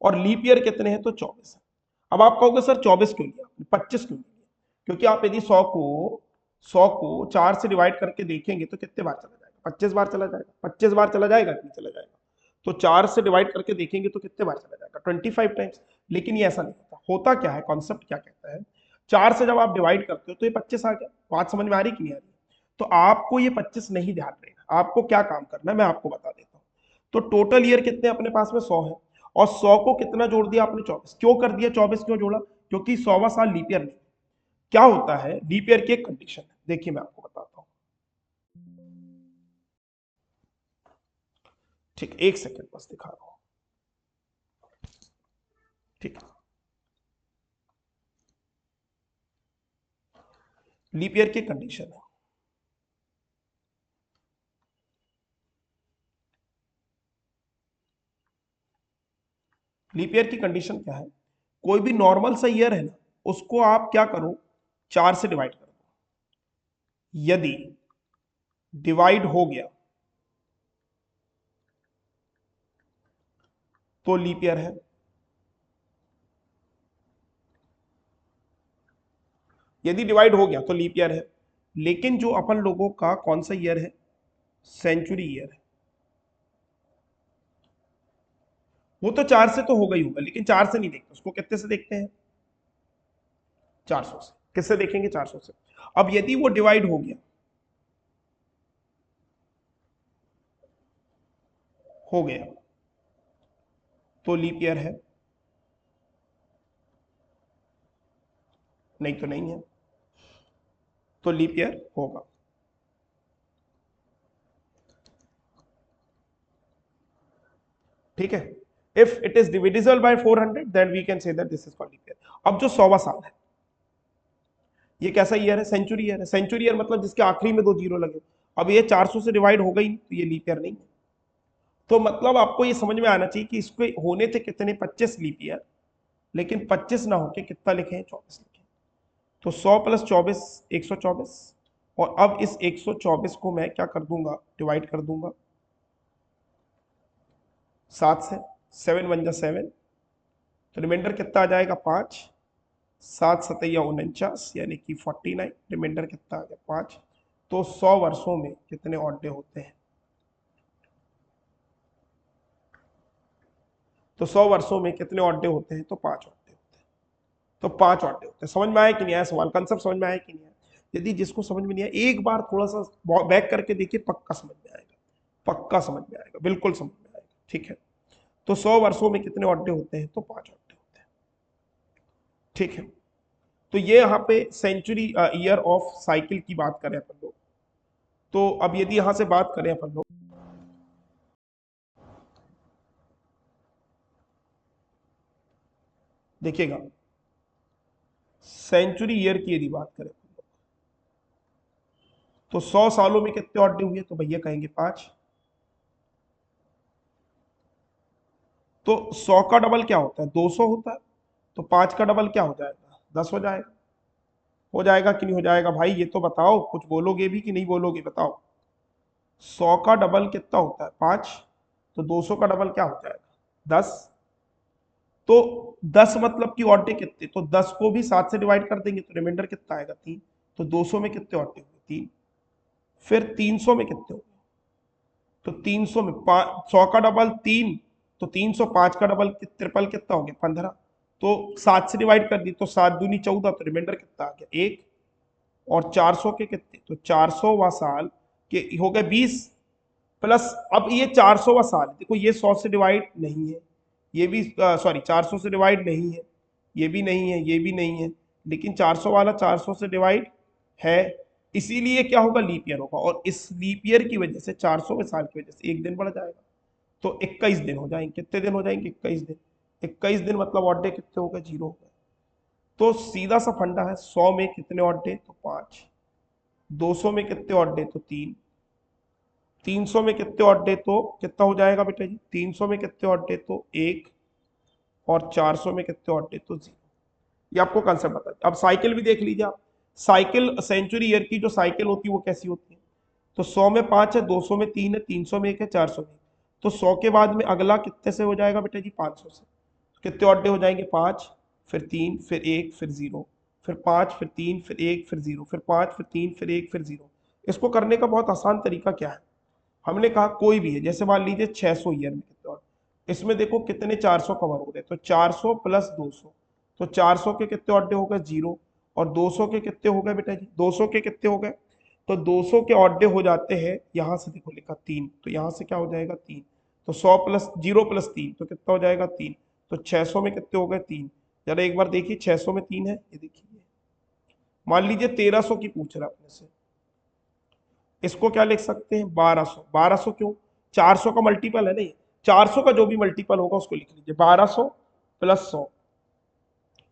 और लीप ईयर कितने हैं? तो 24 है। अब आप कहोगे सर 24 क्यों लिया, 25 क्यों लिया? क्योंकि आप यदि 100 को 4 से डिवाइड करके देखेंगे तो कितने बार चला जाएगा? 25 बार चला जाएगा। 25 बार चला जाएगा कि नहीं चला जाएगा? तो 4 से डिवाइड करके देखेंगे तो कितने बार चला जाएगा? 25 टाइम्स। लेकिन ये ऐसा नहीं होता। होता क्या है, कॉन्सेप्ट क्या कहता है, 4 से जब आप डिवाइड करते हो तो ये 25 आ गया। बात समझ में आ रही कि नहीं आ रही? तो आपको ये 25 नहीं ध्यान रहेगा। आपको क्या काम करना है मैं आपको बता देता हूँ। तो टोटल ईयर कितने अपने पास में? 100 है, और 100 को कितना जोड़ दिया आपने? 24। क्यों कर दिया 24? क्यों जोड़ा? क्योंकि 100वां साल लीप ईयर नहीं। क्या होता है, लीप ईयर की एक कंडीशन है, देखिए मैं आपको बताता हूं। ठीक, एक सेकंड बस दिखा रहा हूं। ठीक है, लीप ईयर की कंडीशन है, लीप ईयर की कंडीशन क्या है, कोई भी नॉर्मल सा ईयर है ना, उसको आप क्या करो, 4 से डिवाइड कर दो। यदि डिवाइड हो गया तो लीप ईयर है, यदि डिवाइड हो गया तो लीप ईयर है। लेकिन जो अपन लोगों का कौन सा ईयर है, सेंचुरी ईयर है, वो तो 4 से तो होगा ही होगा, लेकिन 4 से नहीं देखते उसको, कितने से देखते हैं? 400 से। किससे देखेंगे? 400 से। अब यदि वो डिवाइड हो गया तो लीप ईयर है, नहीं तो नहीं है, तो लीप ईयर होगा। ठीक है, if it is divisible by 400 then we can say that this is called leap year. अब जो 100वां साल है, ये कैसा ईयर है? सेंचुरी ईयर है। सेंचुरी ईयर मतलब जिसके आखिरी में 2 जीरो लगे। अब ये 400 से डिवाइड हो गई तो ये लीप ईयर नहीं है। तो मतलब आपको ये समझ में आना चाहिए कि इसके होने थे कितने? 25 लीप ईयर, लेकिन 25 ना होके कितना लिखे हैं? 24 लिखे हैं। तो 100 प्लस 24 124, और अब इस 124 को मैं क्या कर दूंगा? डिवाइड कर दूंगा 7 से। 7 वन जा 7, तो रिमाइंडर कितना आ जाएगा? 5। 7 सतैया 49, यानी कि 49। रिमाइंडर कितना आ गया? 5। तो 100 वर्षों में कितने ऑड डे होते हैं? तो 100 वर्षों में कितने ऑड डे होते हैं? तो 5 ऑड डे होते हैं। तो 5 ऑड डे होते हैं। समझ में आया कि नहीं आया सवाल? कंसेप्ट समझ में आया कि नहीं आया? यदि जिसको समझ में नहीं आया एक बार थोड़ा सा बैक करके देखिए, पक्का समझ में आएगा, पक्का समझ में आएगा, बिल्कुल समझ में आएगा। ठीक है, तो 100 वर्षों में कितने ऑड डे होते हैं? तो 5 ऑड डे होते हैं। ठीक है, तो ये यहाँ पे सेंचुरी ईयर ऑफ साइकिल की बात करें अपन लोग। तो अब यदि यहां से बात करें अपन लोग, देखिएगा सेंचुरी ईयर की यदि बात करें अपन लोग, तो 100 सालों में कितने ऑड डे हुए? तो भैया कहेंगे 5। तो 100 का डबल क्या होता है? 200 होता है। तो 5 का डबल क्या हो जाएगा? 10 हो जाएगा। हो जाएगा कि नहीं हो जाएगा भाई? ये तो बताओ, कुछ बोलोगे भी कि नहीं बोलोगे? बताओ। 100 का डबल कितना होता है? 5। तो 200 का डबल क्या हो जाएगा? 10। तो 10 मतलब कि ऑड डे कितने? तो 10 को भी 7 से डिवाइड कर देंगे तो रिमाइंडर कितना आएगा? 3। तो 200 में कितने ऑड डे हुए? 3। फिर 300 में कितने हुए? तो 300 में 100 का डबल 3, तो 305 का डबल ट्रिपल कितना हो गया 15। तो 7 से डिवाइड कर दी तो 7 दूनी 14, तो रिमाइंडर कितना आ गया 1। और 400 के कितने, तो 400वां साल के हो गए 20 प्लस, अब ये 400वां साल देखो, ये 100 से डिवाइड नहीं है, ये भी सॉरी 400 से डिवाइड नहीं है, ये भी नहीं है, ये भी नहीं है, लेकिन 400 वाला 400 से डिवाइड है, इसीलिए क्या होगा लीप ईयर होगा, और इस लीप ईयर की वजह से 400वें साल की वजह से एक दिन बढ़ जाएगा, तो 21 दिन हो जाएंगे। कितने दिन हो जाएंगे 21 दिन। 21 दिन मतलब ऑड डे कितने हो गए 0 हो गए। तो सीधा सा फंडा है, 100 में कितने ऑड डे तो 5, 200 में कितने ऑड डे तो 3, 300 में कितने ऑड डे तो कितना हो जाएगा बेटा जी, 300 में कितने ऑड डे तो 1, और 400 में कितने ऑड डे तो 0। ये आपको कंसेप्ट बता दिया। अब साइकिल भी देख लीजिए आप, साइकिल सेंचुरी ईयर की जो साइकिल होती है वो कैसी होती है, तो 100 में 5 है, 200 में 3 है, 300 में 1 है, 400 में 1। तो 100 के बाद में अगला कितने से हो जाएगा बेटा जी 500 से, तो कितने ऑड डे हो जाएंगे 5, फिर 3, फिर 1, फिर 0, फिर 5, फिर 3, फिर 1, फिर 0, फिर 5, फिर 3, फिर 1, फिर 0। इसको करने का बहुत आसान तरीका क्या है, हमने कहा कोई भी है, जैसे मान लीजिए 600 ईयर में कितने ऑड, इसमें देखो कितने 400 कवर हो रहे, तो 400 प्लस 200, तो 400 के कितने ऑड डे हो गए 0, और 200 के कितने हो गए बेटा जी, 200 के कितने हो गए, तो 200 के ऑड डे हो जाते हैं, यहां से देखो लिखा 3, तो यहां से क्या हो जाएगा 3, तो 100 प्लस 0 प्लस 3 तो कितना हो जाएगा 3, तो 600 में कितने हो गए 3। जरा एक बार देखिए 600 में 3 है, ये देखिए, मान लीजिए 1300 की पूछ रहा है अपने से, इसको क्या लिख सकते हैं 1200, 1200 क्यों, 400 का मल्टीपल है नहीं, 400 का जो भी मल्टीपल होगा उसको लिख लीजिए, 1200 प्लस 100,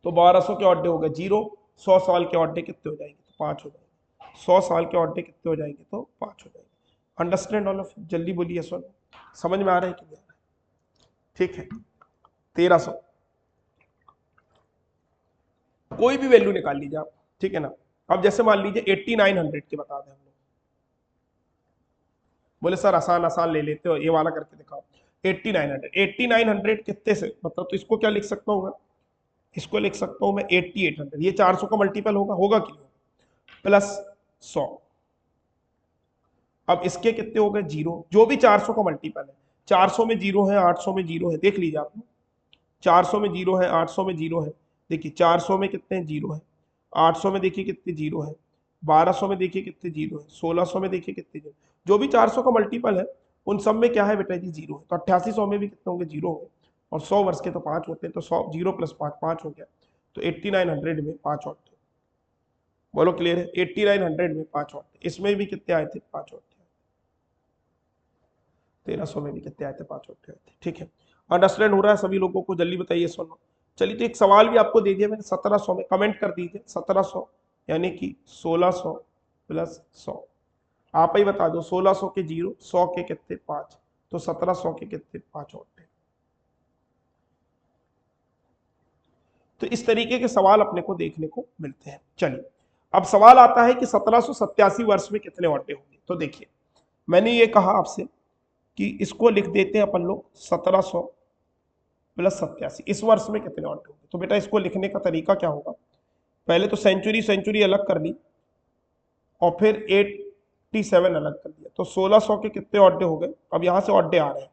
तो 1200 के ऑड डे हो गए 0, 100 साल के ऑड डे कितने हो जाएंगे तो 5 हो जाएंगे, 100 साल के ऑड डे कितने हो जाएंगे तो 5 हो जाएंगे। अंडरस्टैंड ऑल ऑफ, जल्दी बोलिए सर, समझ में आ रहा है कि नहीं आ रहा है, ठीक है। 1300 कोई भी वैल्यू निकाल लीजिए आप, ठीक है ना। अब जैसे मान लीजिए 8900 के बता दें हम लोग, बोले सर आसान आसान ले लेते हो, ये वाला करके दिखाओ। 8900, 8900 कितने से मतलब, तो इसको क्या लिख सकता हूँ मैं, इसको लिख सकता हूँ मैं 8800, ये 400 का मल्टीपल होगा, होगा कि नहीं, प्लस 100। अब इसके कितने हो गए 0, जो भी 400 का मल्टीपल है, 400 में 0 है, 800 में 0 है, देख लीजिए आप, 400 में 0 है, 800 में 0 है, देखिए 400 में कितने 0 है, 800 में देखिए कितने 0 है, 1200 में देखिए कितने 0 है, 1600 में देखिए कितने 0, जो भी 400 का मल्टीपल है उन सब में क्या है बेटा जी 0 है, तो 8800 में भी कितने होंगे 0 होंगे, और 100 वर्ष के तो 5 होते हैं, तो 100 0 प्लस 5 5 हो गया, तो 8900 में 5 और थे। बोलो क्लियर है, 8900 में 5 और थे, इसमें भी कितने आए थे 5 और थे, 1300 में भी कितने आए थे 5 और थे, ठीक है। अंडरस्टैंड हो रहा है सभी लोगों को, जल्दी बताइए सुनो। चलिए तो एक सवाल भी आपको दे दिया मैंने 1700 में, कमेंट कर दीजिए 1700 यानी कि 1600 प्लस 100, आप ही बता दो 1600 के 0, 100 के कितने 5, तो 1700 के कितने 5 और थे। तो इस तरीके के सवाल अपने को देखने को मिलते हैं। चलिए अब सवाल आता है कि 1787 वर्ष में कितने औरतें होंगी, तो देखिए मैंने ये कहा आपसे कि इसको लिख देते हैं अपन लोग 1700 प्लस 87, इस वर्ष में कितने ऑड होंगे, तो बेटा इसको लिखने का तरीका क्या होगा, पहले तो सेंचुरी सेंचुरी अलग कर ली, और फिर 87 अलग कर दिया, तो 1600 के कितने ऑड हो गए, अब यहां से ऑड आ रहे हैं,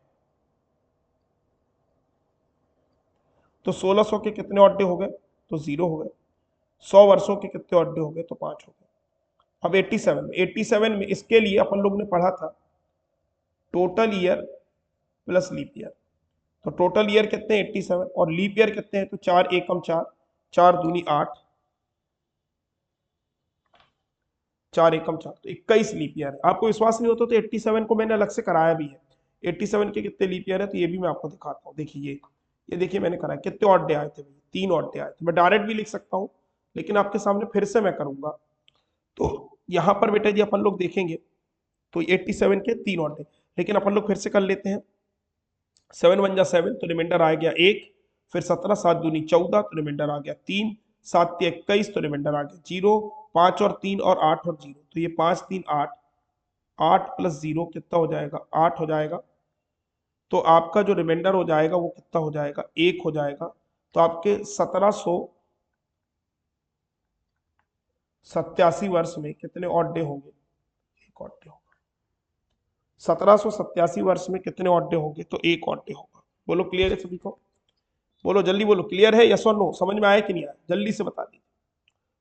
तो 1600 के कितने ऑड हो गए तो 0 हो गए, 100 वर्षों के कितने ऑड हो गए तो 5 हो गए। अब 87 में इसके लिए अपन लोग ने पढ़ा था total year plus leap year, तो टोटल ईयर कितने 87, और लीप ईयर कितने हैं तो 4 एकम 4, 4 दूनी 8, 4 एकम 4, तो 21 लीप ईयर है। आपको विश्वास नहीं होता तो 87 को मैंने अलग से कराया भी है, 87 के कितने लीप ईयर है तो ये भी मैं आपको दिखाता हूँ, देखिए ये देखिए मैंने कराया, कितने ऑड डे आए थे भैया 3 ऑड डे आए थे, मैं डायरेक्ट भी लिख सकता हूँ लेकिन आपके सामने फिर से मैं करूंगा। तो यहाँ पर बेटा जी अपन लोग देखेंगे तो 87 के 3 ऑड डे, लेकिन अपन लोग फिर से कर लेते हैं, 7 1 जा 7 तो रिमाइंडर आ गया 1, फिर 17 7 दूनी 14 तो रिमाइंडर आ गया 3, 7 21 तो रिमाइंडर आ गया 0, 5 और 3 और 8 और 0, तो ये 5 3 8, 8 प्लस 0 कितना हो जाएगा 8 हो जाएगा, तो आपका जो रिमाइंडर हो जाएगा वो कितना हो जाएगा 1 हो जाएगा, तो आपके 1787 वर्ष में कितने ऑड डे होंगे, एक ऑड डे होगा। 1787 वर्ष में कितने ऑड डे होंगे? तो एक ऑड डे होगा। बोलो क्लियर है सभी को? बोलो जल्दी बोलो, क्लियर है? यस और नो? समझ में आया कि नहीं आया? जल्दी से बता दीजिए।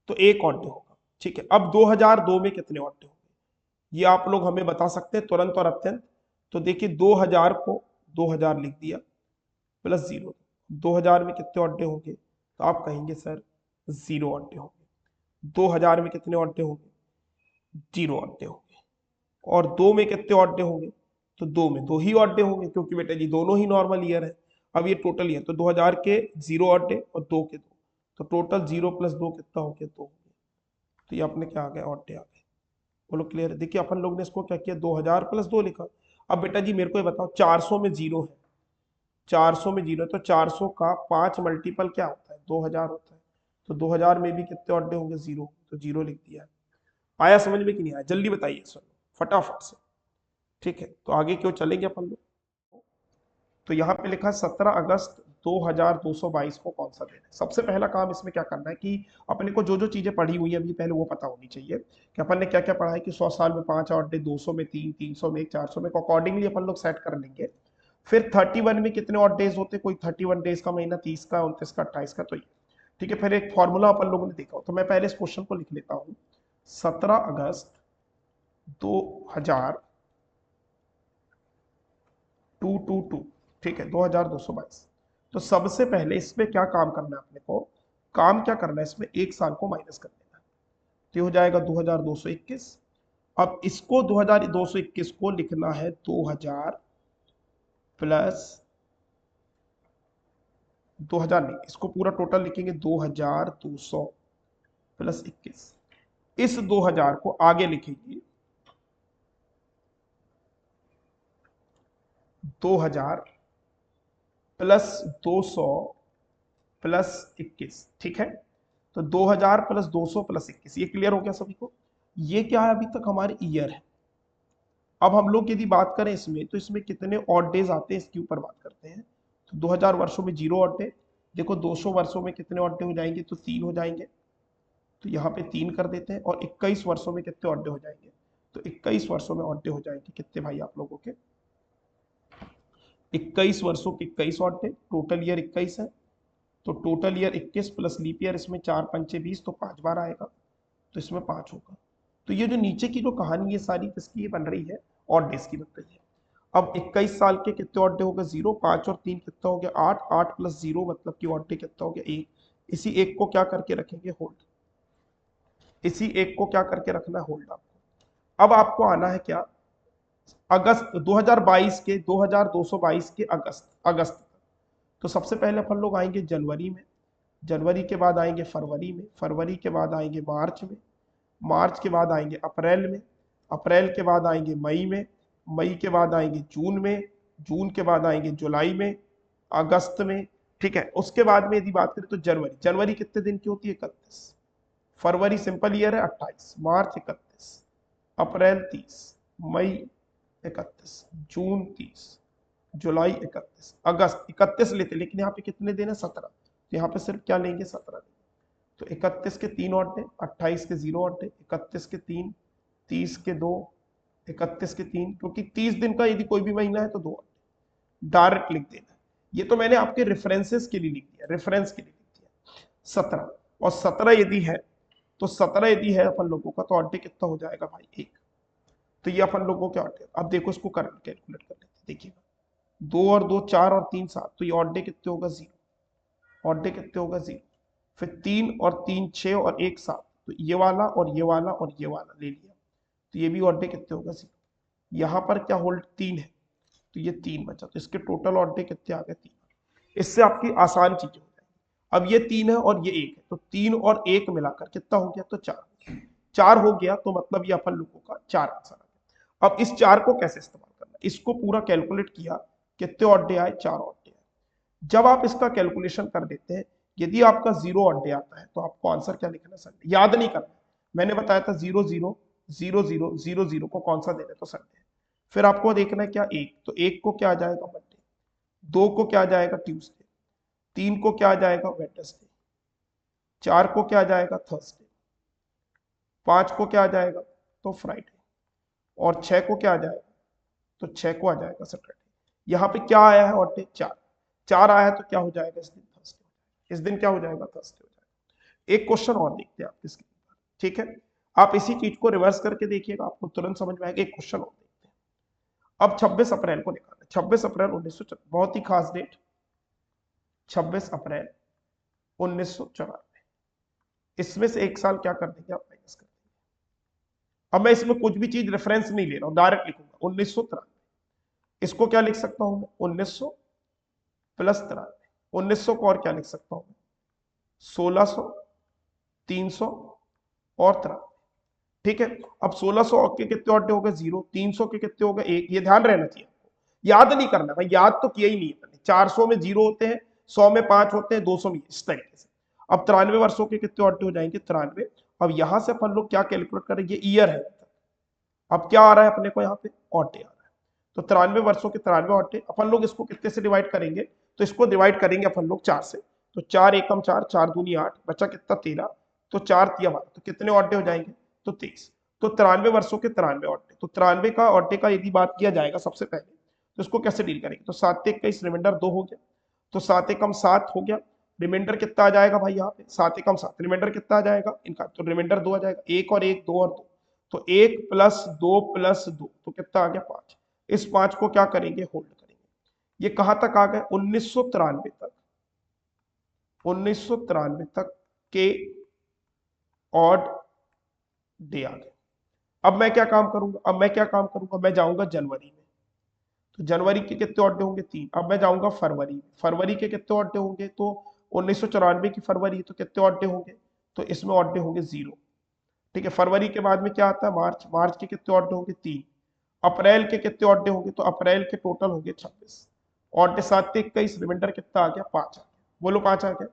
तो एक ऑड डे होगा। ठीक है, अब 2002 में कितने ऑड डे होंगे, ये आप लोग हमें बता सकते हैं तुरंत और अत्यंत। तो देखिए 2000 को 2000 लिख दिया प्लस जीरो, 2000 में कितने ऑड डे होंगे? तो आप कहेंगे सर जीरो ऑड डे होंगे। 2000 में कितने ऑड डे होंगे? जीरो ऑड डे होंगे। और दो में कितने ऑड डे होंगे? तो दो में दो ही ऑड डे होंगे, क्योंकि बेटा जी दोनों ही नॉर्मल ईयर है। अब ये टोटल ईयर, तो 2000 के जीरो ऑड डे और दो के दो, तो टोटल जीरो प्लस दो कितना हो गया? दो हो गया। तो ये अपने क्या आ गया? ऑड डे आ गए। बोलो क्लियर है? देखिए अपन लोग ने इसको क्या किया, 2000 प्लस दो लिखा। अब बेटा जी मेरे को ये बताओ, 400 में जीरो है, 400 में जीरो है, तो 400 का 5 मल्टीपल क्या होता है? 2000 होता है। तो 2000 में भी कितने ऑड डे होंगे? जीरो, तो जीरो लिख दिया है। आया समझ में कि नहीं आया? जल्दी बताइए सर, फटाफट से। ठीक है, तो आगे क्यों चलेंगे अपन लोग। तो यहाँ पे लिखा 17 अगस्त 2222 को कौन सा दिन है? सबसे पहला काम इसमें क्या करना है कि अपने को जो जो चीजें पढ़ी हुई है अभी पहले वो पता होनी चाहिए कि अपन ने क्या क्या पढ़ा है कि 100 साल में 5 ऑड डे, 200 में 3, 300 में 1, 400 में, अकॉर्डिंगली अपन लोग सेट कर लेंगे। फिर 31 में कितने ऑड डेज होते हैं? कोई 31 डेज का महीना, 30 का, 29 का, 28 का, तो ये ठीक है। फिर एक फॉर्मूला अपन लोगों ने देखा हो, तो मैं पहले इस क्वेश्चन को लिख लेता हूँ। 17 अगस्त 2000 222, ठीक है, 2222। तो सबसे पहले इसमें क्या काम करना है अपने को? काम क्या करना है इसमें? एक साल को माइनस कर देना है, तो हो जाएगा 2221। अब इसको 2221 को लिखना है 2000 प्लस 2000 नहीं, इसको पूरा टोटल लिखेंगे 2200 प्लस 21। इस 2000 को आगे लिखेंगे 2000 प्लस 200 प्लस 21, ठीक है। तो 2000 प्लस 200 प्लस 21, ये क्लियर हो गया सभी को? ये क्या है? अभी तक हमारे ईयर है। अब हम लोग यदि बात करें इसमें, तो इसमें कितने ऑड डेज आते हैं इसके ऊपर बात करते हैं। तो 2000 वर्षों में जीरो ऑड डे। देखो 200 वर्षों में कितने ऑड डे हो जाएंगे? तो तीन हो जाएंगे, तो यहाँ पे तीन कर देते हैं। और 21 वर्षों में कितने ऑड डे हो जाएंगे? तो 21 वर्षों में ऑड डे हो जाएंगे कितने भाई आप लोगों के? 21 वर्षों के 21 ऑड डे, टोटल ईयर 21 है। तो total year 21 plus leap year, इसमें 4 पंचे 20, तो 5 बार आएगा, तो इसमें 5 होगा। तो ये जो नीचे की जो कहानी ये सारी किसकी ये बन रही है? ऑड डेज की बन रही है। अब 21 साल के कितने ऑड डे हो गए? जीरो, 5 और 3 कितना हो गया? 8, 8 प्लस जीरो मतलब कि ऑड डे कितना हो गया? 1। इसी एक को क्या करके रखेंगे? होल्ड। इसी एक को क्या करके रखना है? होल्ड। आपको अब आपको आना है क्या? अगस्त 2022 के, 2222 के अगस्त, अगस्त तक। तो सबसे पहले अपन लोग आएंगे जनवरी में, जनवरी के बाद आएंगे फरवरी में, फरवरी के बाद आएंगे मार्च में, मार्च के बाद आएंगे अप्रैल में, अप्रैल के बाद आएंगे मई में, मई के बाद आएंगे जून में, जून के बाद आएंगे जुलाई में, अगस्त में, ठीक है। उसके बाद में यदि बात करें तो जनवरी, जनवरी कितने दिन की होती है? 31। फरवरी सिंपल ईयर है 28, मार्च 31, अप्रैल 30, मई 31, जून 30, जुलाई 31, अगस्त 31 लेते, लेकिन यहाँ पे कितने दिन है? 17। तो यहाँ पे सिर्फ क्या लेंगे? 17 दिन। तो 31 के 3 ऑड डे, 28 के 0 ऑड डे, 31 के 3, 30 के 2, 31 के 3, क्योंकि 30 दिन का यदि कोई भी महीना है तो 2 ऑड डे डायरेक्ट लिख देना। ये तो मैंने आपके रेफरेंसेस के लिए लिख दिया, रेफरेंस के लिए लिख दिया 17। और 17 यदि है, तो 17 यदि है अपन लोगों का, तो ऑड डे कितना हो जाएगा भाई? 1। तो ये अपन लोगों के ऑड डे। अब देखो इसको कर कैलकुलेट कर लेते हैं, देखिएगा 2 और 2 4 और 3 7, तो ये ऑड डे कितने होगा? 0। ऑड डे कितने होगा? 0। फिर 3 और 3 6 और 1 7, तो ये वाला और ये वाला और ये वाला ले लिया, तो ये भी ऑड डे कितने होगा? 0। यहाँ पर क्या होल्ड? 3 है, तो ये 3 बचा, तो इसके टोटल ऑड डे कितने आ गए? 3। इससे आपकी आसान चीजें हो जाएंगी। अब ये 3 है और ये 1 है, तो 3 और 1 मिलाकर कितना हो गया? तो 4। 4 हो गया, तो मतलब ये अपन लोगों का 4 आंसर आ गया। अब इस 4 को कैसे इस्तेमाल करना? इसको पूरा कैलकुलेट किया, कितने ऑड डे आए? 4 ऑड डे आए। जब आप इसका कैलकुलेशन कर देते हैं, यदि आपका 0 ऑड डे आता है, तो आपको आंसर क्या लिखना? संडे। याद नहीं करना, मैंने बताया था 0 0 0 0 0 0 को कौन सा देना है? तो संडे। फिर आपको देखना है क्या? 1, तो 1 को क्या आ जाएगा? मंडे। 2 को क्या आ जाएगा? ट्यूसडे। 3 को क्या आ जाएगा? वेडनेसडे। 4 को क्या आ जाएगा? थर्सडे। 5 को क्या आ जाएगा? तो फ्राइडे। और 6 को क्या आ जाएगा? तो 6 को आ जाएगा सैटरडे। यहाँ पे क्या आया है ऑड डे? 4। 4 आया है तो क्या हो जाएगा इस दिन? थर्सडे। इस दिन क्या हो जाएगा? थर्सडे हो जाएगा। एक क्वेश्चन और देखते हैं आपके स्क्रीन पर, ठीक है। आप इसी चीज को रिवर्स करके देखिएगा, आपको तुरंत समझ में आएगा। एक क्वेश्चन और देखते हैं। अब 26 अप्रैल को निकालना। 26 अप्रैल 1994, बहुत ही खास डेट, 26 अप्रैल 1994। इसमें से एक साल क्या कर देंगे आप? माइनस कर देंगे। अब मैं इसमें कुछ भी चीज रेफरेंस नहीं ले रहा हूं, डायरेक्ट लिखूंगा 1993। इसको क्या लिख सकता हूं मैं? 1900 प्लस 93। 1900 को और क्या लिख सकता हूं मैं? 1600, 300 और 93। ठीक है। अब 1600 के कितने ऑड हो गए? 0। 300 के कितने हो गए? 1। ये ध्यान रहना चाहिए आपको, याद नहीं करना भाई, याद तो किया ही नहीं है मैंने। 400 में 0 होते हैं, 100 में 5 होते हैं, 200 में इस तरीके से। अब 93 वर्षों के कितने ऑड हो जाएंगे? 93। अब यहां से अपन लोग क्या कैलकुलेट करेंगे? ईयर है। अब क्या आ रहा है अपने को? यहाँ पे ऑड डे आ रहा है। तो 93 वर्षों के 93 ऑड डे, अपन लोग इसको कितने से डिवाइड करेंगे? तो इसको डिवाइड करेंगे अपन लोग 4 से। तो 4 एकम 4, 4 दूनी 8, बचा कितना? 13। तो 4 तिया 12, तो कितने ऑड डे हो जाएंगे? तो 23। तो 93 वर्षों के 93 ऑड डे। तो 93 का ऑड डे का यदि बात किया जाएगा सबसे पहले, तो इसको कैसे डील करेंगे? तो 7 21, रिमाइंडर 2 हो गया। तो 7 एकम 7 हो गया। रिमाइंडर कितना आ जाएगा भाई? यहाँ पे 7 एकम 7, रिमाइंडर कितना आ जाएगा इनका? तो रिमाइंडर 2 आ जाएगा। 1 और 1, 2 और 2, तो 1 प्लस 2 प्लस 2, तो कितना आ गया? 5। इस 5 को क्या करेंगे? होल्ड करेंगे। ये कहां तक आ गए? 1993 तक। 1993 तक के ऑड डे आ गए। अब मैं क्या काम करूंगा? मैं जाऊंगा जनवरी में। तो जनवरी के कितने ऑड डे होंगे? 3। अब मैं जाऊंगा फरवरी में। फरवरी के कितने ऑड डे होंगे? तो 1994 की फरवरी, तो कितने ऑड डे होंगे? तो इसमें ऑड डे होंगे 0। ठीक है। फरवरी के बाद में क्या आता है? मार्च। मार्च के कितने ऑड डे होंगे? 3। अप्रैल के कितने ऑड डे होंगे? तो अप्रैल के टोटल होंगे 26। ऑड डे 7 21, रिमाइंडर कितना आ गया? 5 आ गया। बोलो 5 आ गया।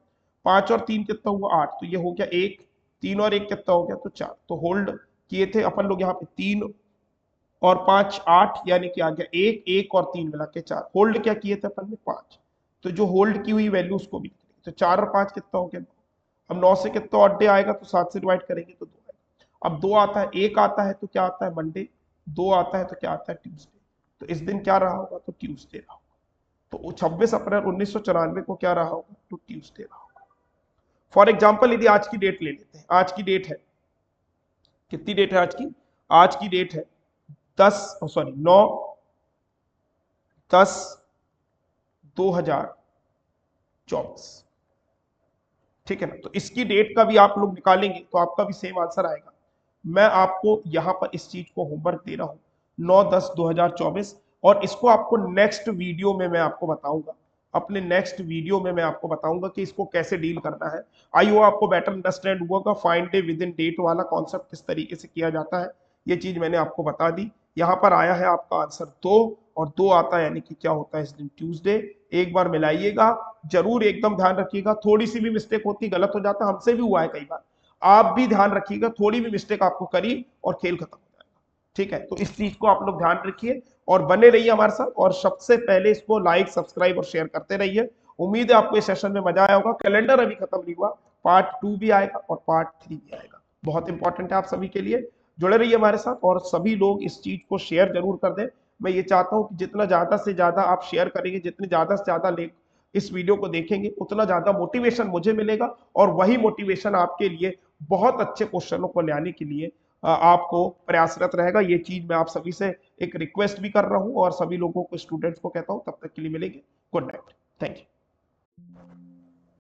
5 और 3 कितना हुआ? 8। तो ये हो गया 1। 3 और 1 कितना हो गया? तो 4। तो होल्ड किए थे अपन लोग यहाँ पे 3 और 5 8, यानी कि आ गया 1, 1 और 3 मिला के 4। होल्ड क्या किए थे अपन ने? 5। तो जो होल्ड की हुई वैल्यू उसको भी लिख देंगे। तो 4 और 5 कितना हो गया? 9। अब 9 से कितना ऑड डे आएगा? तो 7 से डिवाइड करेंगे तो 2 आएगा। अब 2 आता है, 1 आता है तो क्या आता है? मंडे। 2 आता है तो क्या आता है? ट्यूसडे। तो इस दिन क्या रहा होगा? तो ट्यूसडे रहा होगा। तो 26 अप्रैल 1994 को क्या रहा होगा? तो ट्यूसडे रहा होगा। फॉर एग्जाम्पल यदि आज की डेट ले लेते हैं, आज की डेट है, कितनी डेट है आज की? आज की डेट है 9/10/2024। ठीक है ना। तो इसकी डेट का भी आप लोग निकालेंगे तो आपका भी सेम आंसर आएगा। मैं आपको यहां पर इस चीज को होमवर्क दे रहा हूं, 9/10/2024। और इसको आपको नेक्स्ट वीडियो में मैं आपको बताऊंगा, अपने नेक्स्ट वीडियो में मैं आपको बताऊंगा कि इसको कैसे डील करना है। आई हो आपको बेटर अंडरस्टैंड हुआ होगा। Find day within date वाला कॉन्सेप्ट किस तरीके से किया जाता है, ये चीज मैंने आपको बता दी। यहाँ पर आया है आपका आंसर 2, और 2 आता है यानी कि क्या होता है इस दिन? ट्यूसडे। एक बार मिलाइएगा जरूर, एकदम ध्यान रखिएगा। थोड़ी सी भी मिस्टेक होती, गलत हो जाता, हमसे भी हुआ है कई बार। आप भी ध्यान रखिएगा, थोड़ी भी मिस्टेक आपको करी और खेल खत्म हो जाएगा। ठीक है। तो इस चीज को आप लोग ध्यान रखिए और बने रहिए हमारे साथ। और सबसे पहले इसको लाइक सब्सक्राइब और शेयर करते रहिए। उम्मीद है आपको इस सेशन में मजा आया होगा। कैलेंडर अभी खत्म नहीं हुआ, पार्ट 2 भी आएगा और पार्ट 3 भी आएगा। बहुत इंपॉर्टेंट है आप सभी के लिए। जुड़े रहिए हमारे साथ और सभी लोग इस चीज को शेयर जरूर कर दें। मैं ये चाहता हूं कि जितना ज्यादा से ज्यादा आप शेयर करेंगे, जितने ज्यादा से ज्यादा इस वीडियो को देखेंगे, उतना ज्यादा मोटिवेशन मुझे मिलेगा और वही मोटिवेशन आपके लिए बहुत अच्छे क्वेश्चनों को लाने के लिए आपको प्रयासरत रहेगा। ये चीज मैं आप सभी से एक रिक्वेस्ट भी कर रहा हूं और सभी लोगों को, स्टूडेंट्स को कहता हूं। तब तक के लिए मिलेंगे। Good night. Thank you.